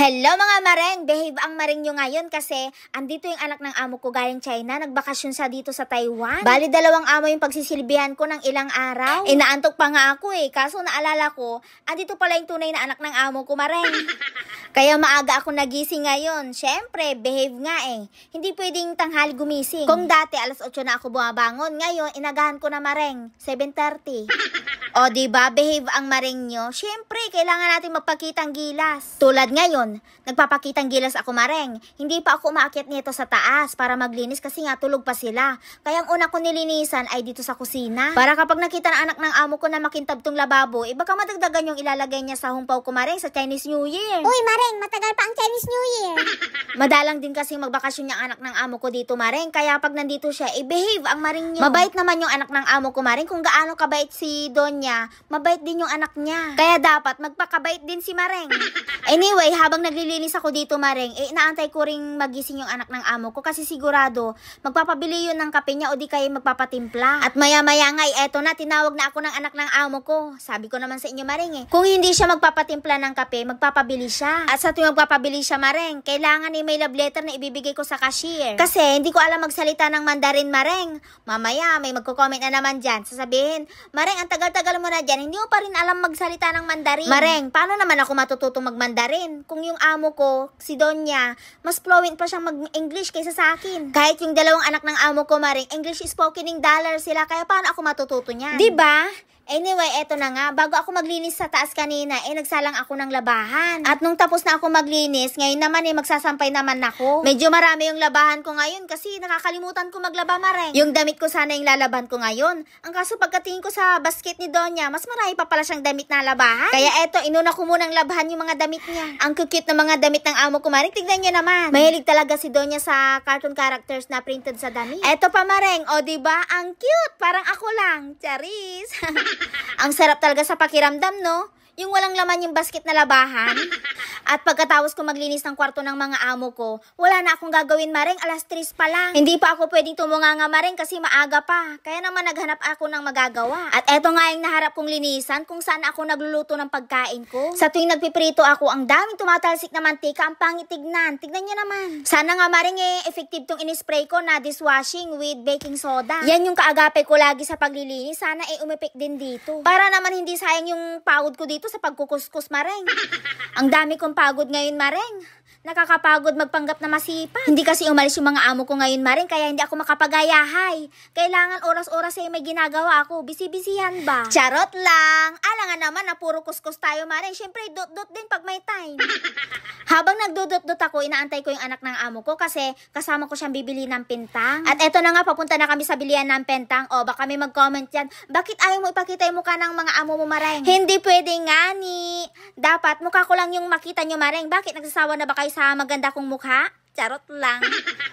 Hello mga mareng! Behave ang mareng nyo ngayon kasi andito yung anak ng amo ko galing China. Nagbakasyon siya dito sa Taiwan. Bali, 2 amo yung pagsisilbihan ko ng ilang araw. Inaantok pa nga ako kaso naalala ko, andito pala yung tunay na anak ng amo ko, mareng. Kaya maaga ako nagising ngayon. Syempre, behave nga Hindi pwedeng tanghali gumising. Kung dati alas 8 na ako bumabangon, ngayon inagahan ko na, mareng, 7:30. O diba, behave ang mareng nyo? Syempre, kailangan natin magpakitang gilas. Tulad ngayon, nagpapakitang gilas ako, mareng. Hindi pa ako umaakyat nito sa taas para maglinis kasi nga tulog pa sila. Kaya ang una ko nilinisan ay dito sa kusina. Para kapag nakita ng anak ng amo ko na makintab tong lababo, baka madagdagan yung ilalagay niya sa humpaw ko, mareng, sa Chinese New Year. Uy, mareng, matagal pa ang Chinese New Year. Madalang din kasi magbakasyon yung anak ng amo ko dito, mareng. Kaya pag nandito siya, behave ang mareng nyo. Mabait naman yung anak ng amo ko, mareng. Kung gaano kabait si Donya, mabait din yung anak niya. Kaya dapat magpakabait din si mareng. Anyway, habang naglilinis ako dito, mareng, inaantay ko ring magising yung anak ng amo ko kasi sigurado magpapabili yun ng kape niya o di kaya magpapatimpla. At maya-maya nga, eto na, tinawag na ako ng anak ng amo ko. Sabi ko naman sa inyo, mareng, kung hindi siya magpapatimpla ng kape, magpapabili siya. At sa tuwing magpapabili siya, mareng, kailangan may love letter na ibibigay ko sa cashier. Kasi hindi ko alam magsalita ng Mandarin, mareng. Mamaya, may magko-comment na naman dyan. Sasabihin, mareng, ang tagal-tagal mo na dyan, hindi mo pa rin alam magsalita ng Mandarin. Mareng, paano naman ako matututong mag-Mandarin? Kung yung amo ko, si Donya, mas fluent pa siyang mag-English kaysa sa akin. Kahit yung 2 anak ng amo ko, mareng, English spoken dollar sila, kaya paano ako matututo niyan? Diba? Anyway, eto na nga, bago ako maglinis sa taas kanina, nagsalang ako ng labahan. At nung tapos na ako maglinis, ngayon naman magsasampay naman ako. Medyo marami yung labahan ko ngayon kasi nakakalimutan ko maglaba, mareng. Yung damit ko sana yung lalaban ko ngayon. Ang kaso pagkatingin ko sa basket ni Donya, mas marami pa pala siyang damit na labahan. Kaya eto, inuna ko munang labahan yung mga damit niya. Ang cute na mga damit ng amo ko, mareng, tignan niyo naman. Mahilig talaga si Donya sa cartoon characters na printed sa damit. Eto pa, mareng, o diba? Ang cute, parang ako lang. Charis! Ang sarap talaga sa pakiramdam, no? Yung walang laman yung basket na labahan. At pagkatapos ko maglinis ng kwarto ng mga amo ko, wala na akong gagawin, mareng, alas 3 pa lang. Hindi pa ako pwedeng tumunganga, mareng, kasi maaga pa. Kaya naman naghanap ako ng magagawa. At eto nga yung naharap kong linisan kung saan ako nagluluto ng pagkain ko. Sa tuwing nagpiprito ako, ang daming tumatalsik na mantika, ang pangit tignan. Tignan nyo naman. Sana nga, mareng, effective tong in-spray ko na dishwashing with baking soda. Yan yung kaagape ko lagi sa paglilinis. Sana umepek din dito. Para naman hindi sayang yung pagod ko dito sa pagkukuskus, mareng. Ang dami kong pagod ngayon, mareng. Nakakapagod magpanggap na masipag. Hindi kasi umalis yung mga amo ko ngayon, mareng, kaya hindi ako makapagayahay. Kailangan oras-oras may ginagawa ako. Bisi-bisihan ba? Charot lang. Alangan naman na puro kuskus tayo, mareng. Siyempre, dot-dot din pag may time. Habang nagdudot-dot ako, inaantay ko yung anak ng amo ko kasi kasama ko siyang bibili ng pintang. At eto na nga, papunta na kami sa bilihan ng pintang. O, baka may mag-comment yan. Bakit ayaw mo ipakita yung mukha ng mga amo mo, mareng? Hindi pwede nga ni. Dapat mukha ko lang yung makita nyo, mareng. Bakit nagsasawa na ba kayo sa maganda kong mukha? Charot lang.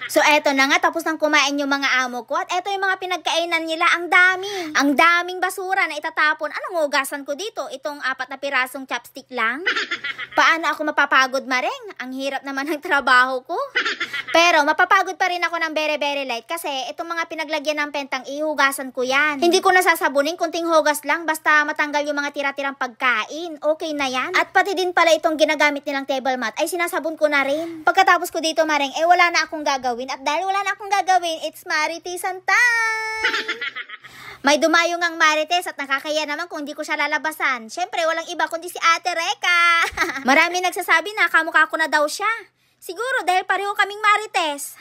So eto na nga, tapos nang kumain yung mga amo ko. At eto yung mga pinagkainan nila. Ang dami. Ang daming basura na itatapon. Anong hugasan ko dito? Itong 4 na pirasong chopstick lang? Paano ako mapapagod, mareng? Ang hirap naman ng trabaho ko. Pero mapapagod pa rin ako ng very light kasi itong mga pinaglagyan ng pentang, ihugasan ko yan. Hindi ko nasasabunin, kunting hugas lang basta matanggal yung mga tira-tirang pagkain. Okay na yan. At pati din pala itong ginagamit nilang table mat ay sinasabon ko na rin. Pagkatapos ko dito, mareng, wala na akong gagawin. At dahil wala na akong gagawin, it's maritisan time! May dumayo ngang marites at nakakaya naman kung hindi ko siya lalabasan. Syempre, walang iba kundi si Ate Reka. Marami nagsasabi na kamukha ko na daw siya. Siguro dahil pareho kaming marites.